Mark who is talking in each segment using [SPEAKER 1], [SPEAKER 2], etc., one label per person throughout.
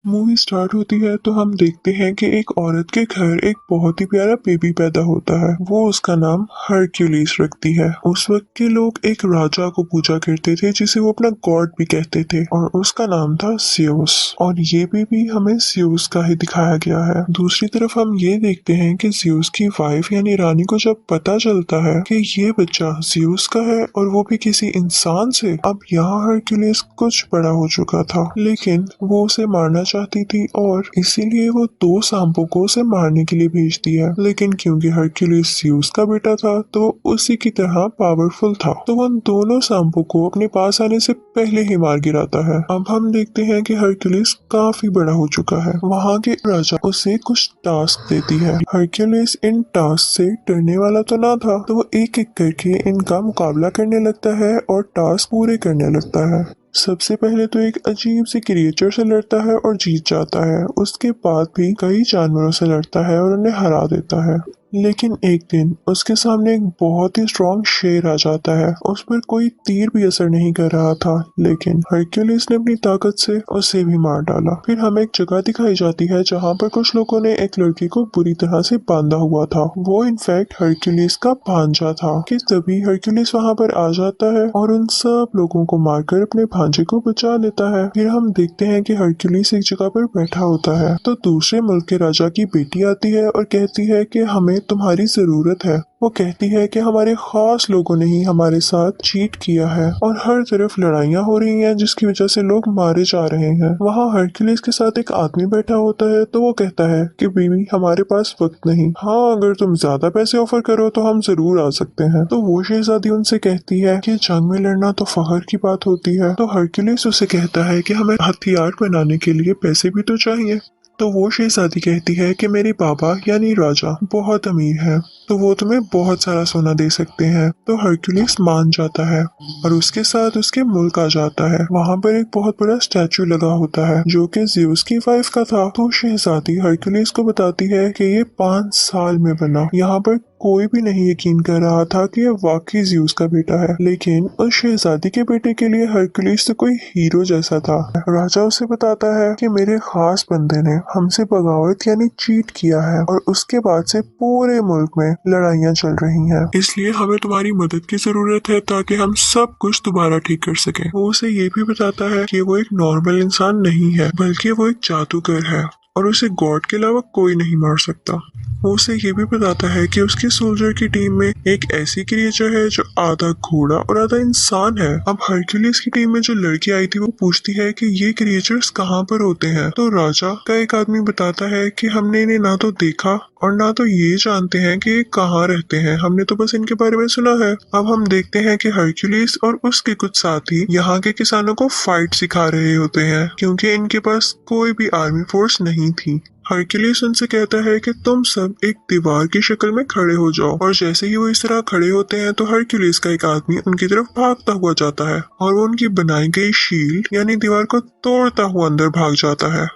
[SPEAKER 1] Movie start होती है तो हम देखते हैं कि एक औरत के घर एक बहुत ही प्यारा बेबी पैदा होता है। वो उसका नाम हरक्यूलिस रखती है। उस वक्त के लोग एक राजा को पूजा करते थे जिसे वो अपना गॉड भी कहते थे और उसका नाम था ज़्यूस। और ये बेबी हमें ज़्यूस का ही दिखाया गया है। दूसरी तरफ हम ये देखते हैं कि ज़्यूस की वाइफ यानी रानी को जब पता चलता है कि ये बच्चा ज़्यूस का है और वो भी किसी इंसान से, अब यहाँ हरक्यूलिस कुछ बड़ा हो चुका था, लेकिन वो उसे मारना चाहती थी और इसीलिए वो दो सांपों को उसे मारने के लिए भेजती है। लेकिन क्योंकि हरक्यूलिस ज़्यूस का बेटा था तो उसी की तरह पावरफुल था, तो वो उन दोनों सांपों को अपने पास आने से पहले ही मार गिराता है। अब हम देखते हैं कि हरक्यूलिस काफी बड़ा हो चुका है। वहाँ के राजा उसे कुछ टास्क देती है। हरक्यूलिस इन टास्क से डरने वाला तो ना था, तो वो एक एक करके इनका मुकाबला करने लगता है और टास्क पूरे करने लगता है। सबसे पहले तो एक अजीब सी क्रिएचर से लड़ता है और जीत जाता है। उसके बाद भी कई जानवरों से लड़ता है और उन्हें हरा देता है। लेकिन एक दिन उसके सामने एक बहुत ही स्ट्रॉन्ग शेर आ जाता है। उस पर कोई तीर भी असर नहीं कर रहा था, लेकिन हरक्यूलिस ने अपनी ताकत से उसे भी मार डाला। फिर हमें एक जगह दिखाई जाती है जहाँ पर कुछ लोगों ने एक लड़की को बुरी तरह से बांधा हुआ था। वो इनफैक्ट हरक्यूलिस का भांजा था। कि तभी हरक्यूलिस वहाँ पर आ जाता है और उन सब लोगों को मारकर अपने भांजे को बचा लेता है। फिर हम देखते हैं कि हरक्यूलिस एक जगह पर बैठा होता है तो दूसरे मुल्क के राजा की बेटी आती है और कहती है कि हमें तुम्हारी जरूरत है। वो कहती है कि हमारे खास लोगों ने ही हमारे साथ चीट किया है और हर तरफ लड़ाइयाँ हो रही हैं जिसकी वजह से लोग मारे जा रहे हैं। वहाँ हरक्यूलिस के साथ एक आदमी बैठा होता है तो वो कहता है कि बीवी हमारे पास वक्त नहीं, हाँ अगर तुम ज्यादा पैसे ऑफर करो तो हम जरूर आ सकते हैं। तो वो शहजादी उनसे कहती है कि जंग में लड़ना तो फख्र की बात होती है। तो हरक्यूलिस उसे कहता है कि हमें हथियार बनाने के लिए पैसे भी तो चाहिए। तो वो शहजादी कहती है कि मेरे पापा यानी राजा बहुत अमीर है, तो वो तुम्हें बहुत सारा सोना दे सकते हैं। तो हरक्यूलिस मान जाता है और उसके साथ उसके मुल्क आ जाता है। वहाँ पर एक बहुत बड़ा स्टैचू लगा होता है जो कि ज़्यूस की वाइफ का था। तो शहजादी हरक्यूलिस को बताती है कि ये 5 साल में बना। यहाँ पर कोई भी नहीं यकीन कर रहा था कि यह वाकई ज़्यूस का बेटा है, लेकिन उस शहजादी के बेटे के लिए हरक्यूलिस तो कोई हीरो जैसा था। राजा उसे बताता है कि मेरे खास बंदे ने हमसे बगावत यानी चीट किया है और उसके बाद से पूरे मुल्क में लड़ाइयाँ चल रही हैं, इसलिए हमें तुम्हारी मदद की जरूरत है ताकि हम सब कुछ दोबारा ठीक कर सकें। वो उसे ये भी बताता है कि वो एक नॉर्मल इंसान नहीं है बल्कि वो एक जादूगर है और उसे गॉड के अलावा कोई नहीं मार सकता। वो उसे ये भी बताता है कि उसके सोल्जर की टीम में एक ऐसी क्रिएचर है जो आधा घोड़ा और आधा इंसान है। अब हरक्यूलिस की टीम में जो लड़की आई थी वो पूछती है कि ये क्रिएचर्स कहाँ पर होते हैं। तो राजा का एक आदमी बताता है कि हमने इन्हें ना तो देखा और ना तो ये जानते हैं कि ये कहाँ रहते हैं, हमने तो बस इनके बारे में सुना है। अब हम देखते हैं कि हरक्यूलिस और उसके कुछ साथी यहाँ के किसानों को फाइट सिखा रहे होते हैं क्योंकि इनके पास कोई भी आर्मी फोर्स नहीं थी। हरक्यूलिस उनसे कहता है कि तुम सब एक दीवार की शक्ल में खड़े हो जाओ और जैसे ही वो इस तरह खड़े होते हैं तो हरक्यूलिस का एक आदमी उनकी तरफ भागता हुआ जाता है और वो उनकी बनाई गई शील्ड यानी दीवार को तोड़ता हुआ अंदर भाग जाता है।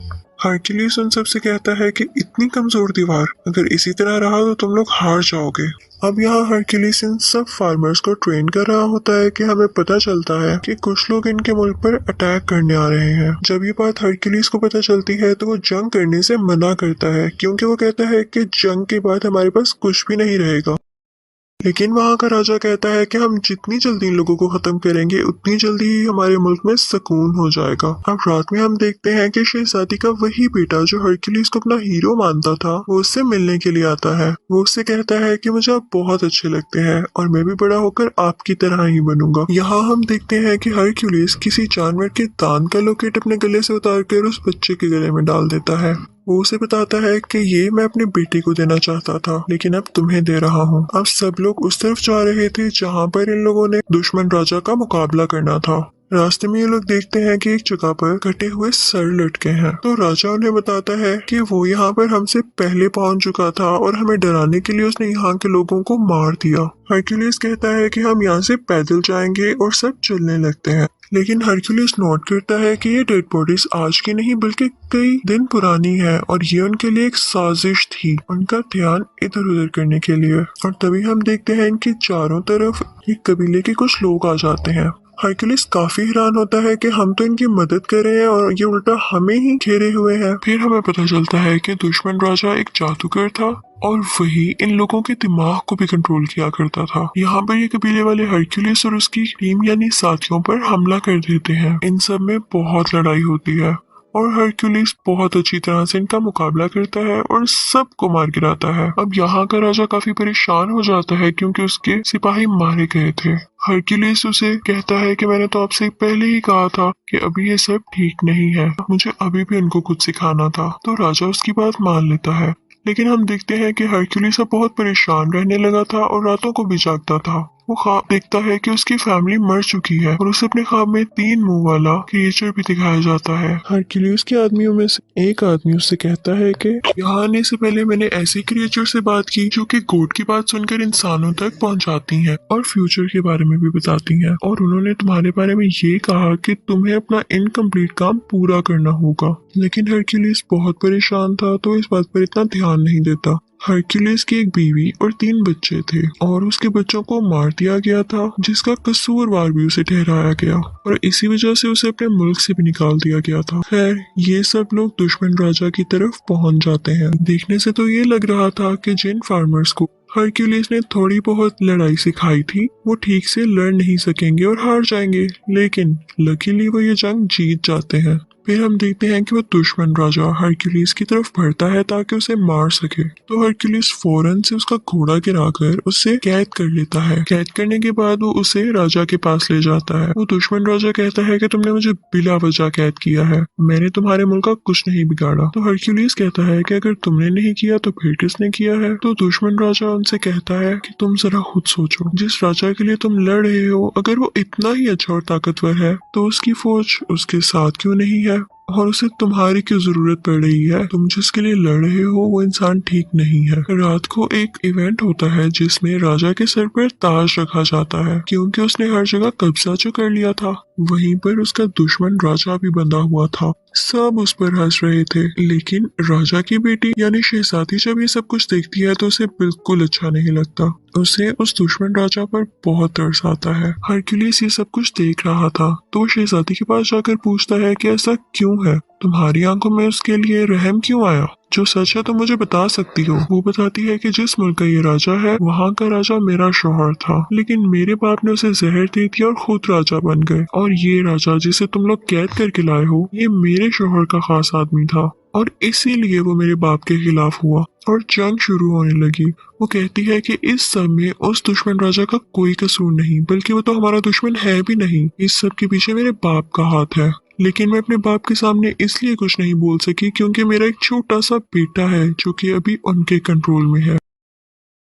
[SPEAKER 1] हरक्यूलिस उन सबसे कहता है कि इतनी कमजोर दीवार, अगर इसी तरह रहा तो तुम लोग हार जाओगे। अब यहाँ हरक्यूलिस इन सब फार्मर्स को ट्रेन कर रहा होता है कि हमें पता चलता है कि कुछ लोग इनके मुल्क पर अटैक करने आ रहे हैं। जब ये बात हरक्यूलिस को पता चलती है तो वो जंग करने से मना करता है क्योंकि वो कहता है कि जंग के बाद हमारे पास कुछ भी नहीं रहेगा। लेकिन वहाँ का राजा कहता है कि हम जितनी जल्दी इन लोगों को खत्म करेंगे उतनी जल्दी ही हमारे मुल्क में सुकून हो जाएगा। अब रात में हम देखते हैं कि शहजादी का वही बेटा जो हरक्यूलिस को अपना हीरो मानता था वो उससे मिलने के लिए आता है। वो उससे कहता है कि मुझे आप बहुत अच्छे लगते हैं और मैं भी बड़ा होकर आपकी तरह ही बनूंगा। यहाँ हम देखते हैं कि हरक्यूलिस किसी जानवर के दांत का लोकेट अपने गले से उतार कर उस बच्चे के गले में डाल देता है। वो उसे बताता है कि ये मैं अपने बेटे को देना चाहता था लेकिन अब तुम्हें दे रहा हूँ। अब सब लोग उस तरफ जा रहे थे जहाँ पर इन लोगों ने दुश्मन राजा का मुकाबला करना था। रास्ते में ये लोग देखते हैं कि एक जगह पर कटे हुए सर लटके हैं। तो राजा उन्हें बताता है कि वो यहाँ पर हमसे पहले पहुंच चुका था और हमें डराने के लिए उसने यहाँ के लोगों को मार दिया। हरक्यूलिस कहता है कि हम यहाँ से पैदल जाएंगे और सब चलने लगते हैं, लेकिन हरक्यूलिस नोट करता है कि ये डेड बॉडीज आज की नहीं बल्कि कई दिन पुरानी है और ये उनके लिए एक साजिश थी उनका ध्यान इधर उधर करने के लिए। और तभी हम देखते हैं इनके चारों तरफ एक कबीले के कुछ लोग आ जाते हैं। हरक्यूलिस काफी हैरान होता है कि हम तो इनकी मदद कर रहे हैं और ये उल्टा हमें ही घेरे हुए हैं। फिर हमें पता चलता है कि दुश्मन राजा एक जादूगर था और वही इन लोगों के दिमाग को भी कंट्रोल किया करता था। यहाँ पर ये कबीले वाले हरक्यूलिस और उसकी टीम यानी साथियों पर हमला कर देते हैं। इन सब में बहुत लड़ाई होती है और हरक्यूलिस बहुत अच्छी तरह से इनका मुकाबला करता है और सबको मार गिराता है। अब यहाँ का राजा काफी परेशान हो जाता है क्योंकि उसके सिपाही मारे गए थे। हरक्यूलिस उसे कहता है कि मैंने तो आपसे पहले ही कहा था कि अभी ये सब ठीक नहीं है, मुझे अभी भी उनको कुछ सिखाना था। तो राजा उसकी बात मान लेता है, लेकिन हम देखते हैं कि हरक्यूलिस अब बहुत परेशान रहने लगा था और रातों को भी जागता था। वो ख्वाब देखता है कि उसकी फैमिली मर चुकी है और उसे अपने ख्वाब में 3 मुंह वाला क्रिएचर भी दिखाया जाता है। हरक्यूलिस के आदमियों में से एक आदमी उससे कहता है कि यहाँ आने से पहले मैंने ऐसे क्रिएचर से बात की जो कि गॉड की बात सुनकर इंसानों तक पहुँचाती हैं और फ्यूचर के बारे में भी बताती हैं, और उन्होंने तुम्हारे बारे में ये कहा कि तुम्हें अपना इनकम्प्लीट काम पूरा करना होगा। लेकिन हरक्यूलिस बहुत परेशान था तो इस बात पर इतना ध्यान नहीं देता। हरक्यूलिस की एक बीवी और 3 बच्चे थे और उसके बच्चों को मार दिया गया था, जिसका कसूरवार भी उसे ठहराया गया और इसी वजह से उसे अपने मुल्क से भी निकाल दिया गया था। खैर, ये सब लोग दुश्मन राजा की तरफ पहुंच जाते हैं। देखने से तो ये लग रहा था कि जिन फार्मर्स को हरक्यूलिस ने थोड़ी बहुत लड़ाई सिखाई थी वो ठीक से लड़ नहीं सकेंगे और हार जाएंगे, लेकिन लकीली वो ये जंग जीत जाते हैं। फिर हम देखते हैं कि वो दुश्मन राजा हरक्यूलिस की तरफ बढ़ता है ताकि उसे मार सके। तो हरक्यूलिस फौरन से उसका घोड़ा गिराकर उसे कैद कर लेता है। कैद करने के बाद वो उसे राजा के पास ले जाता है। वो दुश्मन राजा कहता है कि तुमने मुझे बिला वजह कैद किया है, मैंने तुम्हारे मुल्क का कुछ नहीं बिगाड़ा। तो हरक्यूलिस कहता है कि अगर तुमने नहीं किया तो फिर किसने किया है। तो दुश्मन राजा उनसे कहता है कि तुम जरा खुद सोचो, जिस राजा के लिए तुम लड़ रहे हो अगर वो इतना ही अच्छा और ताकतवर है तो उसकी फौज उसके साथ क्यों नहीं है और उसे तुम्हारी क्यों जरूरत पड़ रही है। तुम जिसके लिए लड़ रहे हो वो इंसान ठीक नहीं है। रात को एक इवेंट होता है जिसमें राजा के सर पर ताज रखा जाता है क्योंकि उसने हर जगह कब्जा जो कर लिया था। वहीं पर उसका दुश्मन राजा भी बंधा हुआ था। सब उस पर हंस रहे थे, लेकिन राजा की बेटी यानी शहजादी जब ये सब कुछ देखती है तो उसे बिल्कुल अच्छा नहीं लगता। उसे उस दुश्मन राजा पर बहुत तरस आता है। हरक्यूलिस ये सब कुछ देख रहा था तो वो शहजादी के पास जाकर पूछता है कि ऐसा क्यों है, तुम्हारी आंखों में उसके लिए रहम क्यों आया, जो सच है तो मुझे बता सकती हो। वो बताती है कि जिस मुल्क का ये राजा है वहाँ का राजा मेरा शौहर था, लेकिन मेरे बाप ने उसे जहर दे दिया और खुद राजा बन गए, और ये राजा जिसे तुम लोग कैद करके लाए हो ये मेरे शौहर का खास आदमी था और इसीलिए वो मेरे बाप के खिलाफ हुआ और जंग शुरू होने लगी। वो कहती है कि इस सब में उस दुश्मन राजा का कोई कसूर नहीं, बल्कि वो तो हमारा दुश्मन है भी नहीं, इस सब के पीछे मेरे बाप का हाथ है। लेकिन मैं अपने बाप के सामने इसलिए कुछ नहीं बोल सकी क्योंकि मेरा एक छोटा सा बेटा है जो कि अभी उनके कंट्रोल में है।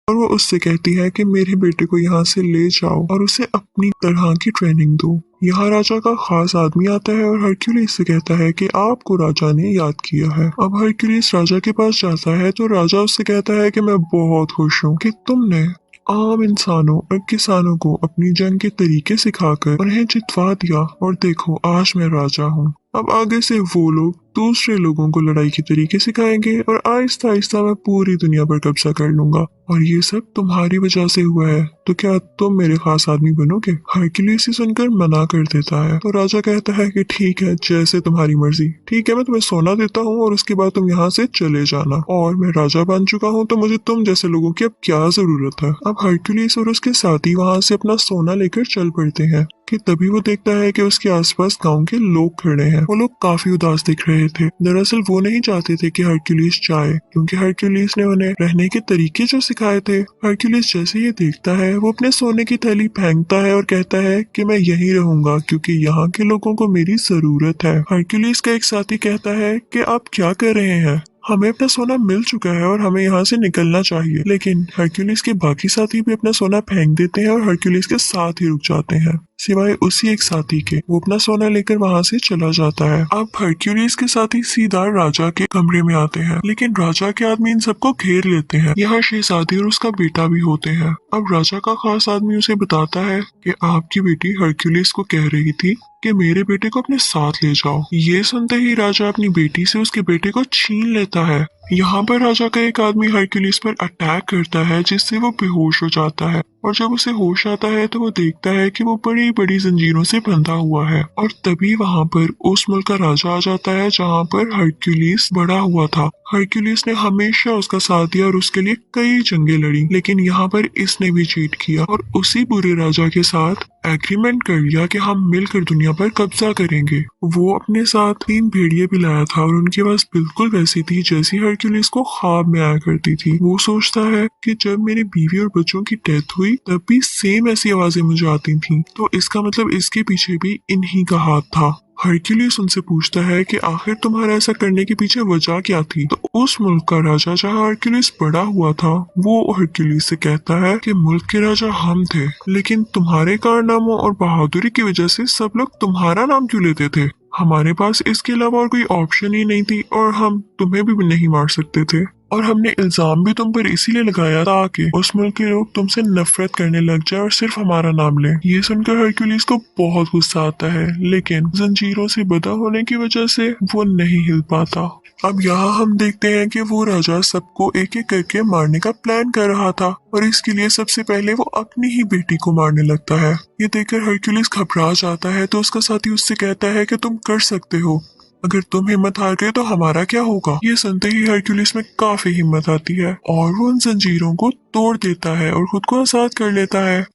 [SPEAKER 1] और वो उससे कहती है कि मेरे बेटे को यहाँ से ले जाओ और उसे अपनी तरह की ट्रेनिंग दो। यहाँ राजा का खास आदमी आता है और हरक्यूलिस से कहता है कि आपको राजा ने याद किया है। अब हरक्यूलिस राजा के पास जाता है तो राजा उससे कहता है कि मैं बहुत खुश हूँ कि तुमने आम इंसानों और किसानों को अपनी जंग के तरीके सिखाकर उन्हें जितवा दिया और देखो आज मैं राजा हूँ। अब आगे से वो लोग दूसरे लोगों को लड़ाई के तरीके सिखाएंगे और आहिस्ता आहिस्ता मैं पूरी दुनिया पर कब्जा कर लूंगा, और ये सब तुम्हारी वजह से हुआ है, तो क्या तुम मेरे खास आदमी बनोगे। हरक्यूलिस सुनकर मना कर देता है तो राजा कहता है कि ठीक है, जैसे तुम्हारी मर्जी, ठीक है मैं तुम्हें सोना देता हूँ और उसके बाद तुम यहाँ से चले जाना, और मैं राजा बन चुका हूँ तो मुझे तुम जैसे लोगों की अब क्या जरूरत है। अब हरक्यूलिस और उसके साथी वहाँ से अपना सोना लेकर चल पड़ते हैं कि तभी वो देखता है कि उसके आसपास गांव के लोग खड़े हैं। वो लोग काफी उदास दिख रहे थे। दरअसल वो नहीं चाहते थे कि हरक्यूलिस जाए क्योंकि हरक्यूलिस ने उन्हें रहने के तरीके जो सिखाए थे। हरक्यूलिस जैसे ये देखता है वो अपने सोने की थैली फेंकता है और कहता है कि मैं यहीं रहूंगा क्योंकि यहाँ के लोगों को मेरी जरूरत है। हरक्यूलिस का एक साथी कहता है कि आप क्या कर रहे हैं, हमें अपना सोना मिल चुका है और हमें यहाँ से निकलना चाहिए। लेकिन हरक्यूलिस के बाकी साथी भी अपना सोना फेंक देते हैं और हरक्यूलिस के साथ ही रुक जाते हैं, सिवाय उसी एक साथी के। वो अपना सोना लेकर वहाँ से चला जाता है। अब हरक्यूलिस के साथी सीधा राजा के कमरे में आते हैं, लेकिन राजा के आदमी इन सबको घेर लेते हैं। यहाँ शहजादी और उसका बेटा भी होते हैं। अब राजा का खास आदमी उसे बताता है कि आपकी बेटी हरक्यूलिस को कह रही थी कि मेरे बेटे को अपने साथ ले जाओ। ये सुनते ही राजा अपनी बेटी से उसके बेटे को छीन लेता है। यहाँ पर राजा का एक आदमी हरक्यूलिस पर अटैक करता है जिससे वो बेहोश हो जाता है, और जब उसे होश आता है तो वो देखता है कि वो बड़ी बड़ी जंजीरों से बंधा हुआ है। और तभी वहाँ पर उस मुल्क का राजा आ जाता है जहाँ पर हरक्यूलिस बड़ा हुआ था। हरक्यूलिस ने हमेशा उसका साथ दिया और उसके लिए कई जंगें लड़ी, लेकिन यहाँ पर इसने भी चीट किया और उसी बुरे राजा के साथ एग्रीमेंट कर लिया कि हम मिलकर दुनिया पर कब्जा करेंगे। वो अपने साथ 3 भेड़िए भी लाया था और उनकी आवाज बिल्कुल वैसी थी जैसी हरक्यूलिस को ख्वाब में आया करती थी। वो सोचता है कि जब मेरी बीवी और बच्चों की डेथ हुई तब भी सेम ऐसी आवाजें मुझे आती थी, तो इसका मतलब इसके पीछे भी इन्हीं का हाथ था। हरक्यूलिस उनसे पूछता है कि आखिर तुम्हारा ऐसा करने के पीछे वजह क्या थी। तो उस मुल्क का राजा जहाँ हरक्यूलिस बड़ा हुआ था वो हरक्यूलिस से कहता है कि मुल्क के राजा हम थे, लेकिन तुम्हारे कारनामों और बहादुरी की वजह से सब लोग तुम्हारा नाम क्यों लेते थे। हमारे पास इसके अलावा और कोई ऑप्शन ही नहीं थी और हम तुम्हें भी नहीं मार सकते थे, और हमने इल्जाम भी तुम पर इसीलिए लगाया ताकि उस मुल्क के लोग तुमसे नफरत करने लग जाए और सिर्फ हमारा नाम लें। ये सुनकर हरक्यूलिस को बहुत गुस्सा आता है, लेकिन जंजीरों से बंधा होने की वजह से वो नहीं हिल पाता। अब यहाँ हम देखते हैं कि वो राजा सबको एक एक करके मारने का प्लान कर रहा था, और इसके लिए सबसे पहले वो अपनी ही बेटी को मारने लगता है। ये देखकर हरक्यूलिस घबरा जाता है तो उसका साथी उससे कहता है कि तुम कर सकते हो, अगर तुम हिम्मत हार गए तो हमारा क्या होगा। ये सुनते ही हरक्यूलिस में काफी हिम्मत आती है और वो उन जंजीरों को तोड़ देता है और खुद को आजाद कर लेता है।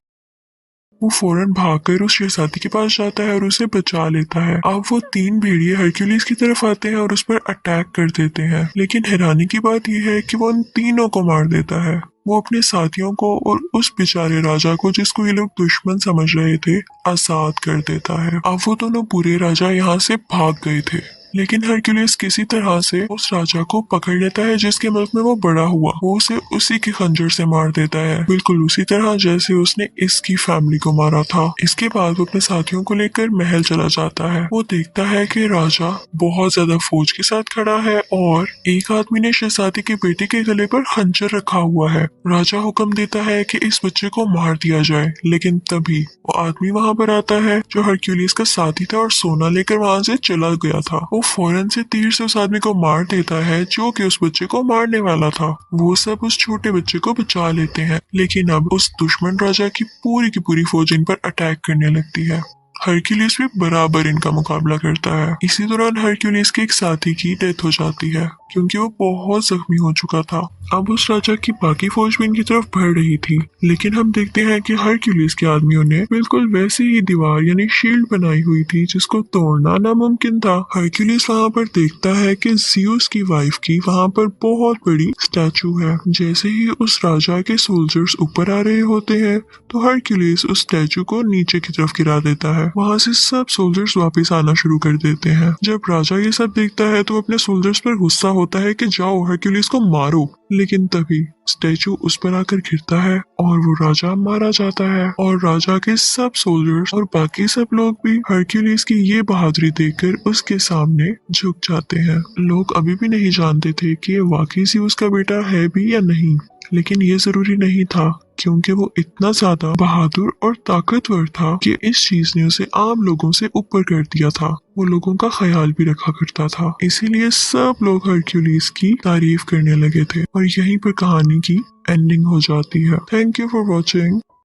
[SPEAKER 1] वो फौरन भागकर उस शहजादी के पास जाता है और उसे बचा लेता है। अब वो 3 भेड़िए हरक्यूलिस की तरफ आते हैं और उस पर अटैक कर देते हैं, लेकिन हैरानी की बात यह है कि वो उन तीनों को मार देता है। वो अपने साथियों को और उस बेचारे राजा को, जिसको ये लोग दुश्मन समझ रहे थे, आजाद कर देता है। अब वो दोनों बुरे राजा यहाँ से भाग गए थे, लेकिन हरक्यूलिस किसी तरह से उस राजा को पकड़ लेता है जिसके मुल्क में वो बड़ा हुआ। वो उसे उसी के खंजर से मार देता है, बिल्कुल उसी तरह जैसे उसने इसकी फैमिली को मारा था। इसके बाद वो अपने साथियों को लेकर महल चला जाता है। वो देखता है कि राजा बहुत ज्यादा फौज के साथ खड़ा है और एक आदमी ने शहजादी के बेटे के गले पर खंजर रखा हुआ है। राजा हुक्म देता है कि इस बच्चे को मार दिया जाए, लेकिन तभी वो आदमी वहाँ पर आता है जो हरक्यूलिस का साथी था और सोना लेकर वहाँ से चला गया था। वो फौरन से तीर से उस आदमी को मार देता है जो कि उस बच्चे को मारने वाला था। वो सब उस छोटे बच्चे को बचा लेते हैं, लेकिन अब उस दुश्मन राजा की पूरी फौज इन पर अटैक करने लगती है। हरक्यूलिस भी बराबर इनका मुकाबला करता है। इसी दौरान हरक्यूलिस के एक साथी की डेथ हो जाती है क्योंकि वो बहुत जख्मी हो चुका था। अब उस राजा की बाकी फौज भी इनकी तरफ बढ़ रही थी, लेकिन हम देखते हैं कि हरक्यूलिस के आदमियों ने बिल्कुल वैसी ही दीवार यानी शील्ड बनाई हुई थी जिसको तोड़ना नामुमकिन था। हरक्यूलिस वहाँ पर देखता है कि ज़ियस की वाइफ की वहाँ पर बहुत बड़ी स्टैचू है। जैसे ही उस राजा के सोल्जर्स ऊपर आ रहे होते हैं तो हरक्यूलिस उस स्टैचू को नीचे की तरफ गिरा देता है। वहाँ से सब सोल्जर्स वापस आना शुरू कर देते हैं। जब राजा ये सब देखता है तो अपने सोल्जर्स पर गुस्सा होता है कि जाओ हरक्यूलिस को मारो, लेकिन तभी स्टैचू उस पर आकर गिरता है और वो राजा मारा जाता है। और राजा के सब सोल्जर्स और बाकी सब लोग भी हरक्यूलिस की ये बहादुरी देखकर उसके सामने झुक जाते हैं। लोग अभी भी नहीं जानते थे कि ये वाकई सी उसका बेटा है भी या नहीं, लेकिन ये जरूरी नहीं था क्योंकि वो इतना ज्यादा बहादुर और ताकतवर था कि इस चीज ने उसे आम लोगों से ऊपर कर दिया था। वो लोगों का ख्याल भी रखा करता था, इसीलिए सब लोग हरक्यूलिस की तारीफ करने लगे थे और यहीं पर कहानी की एंडिंग हो जाती है। Thank you for watching.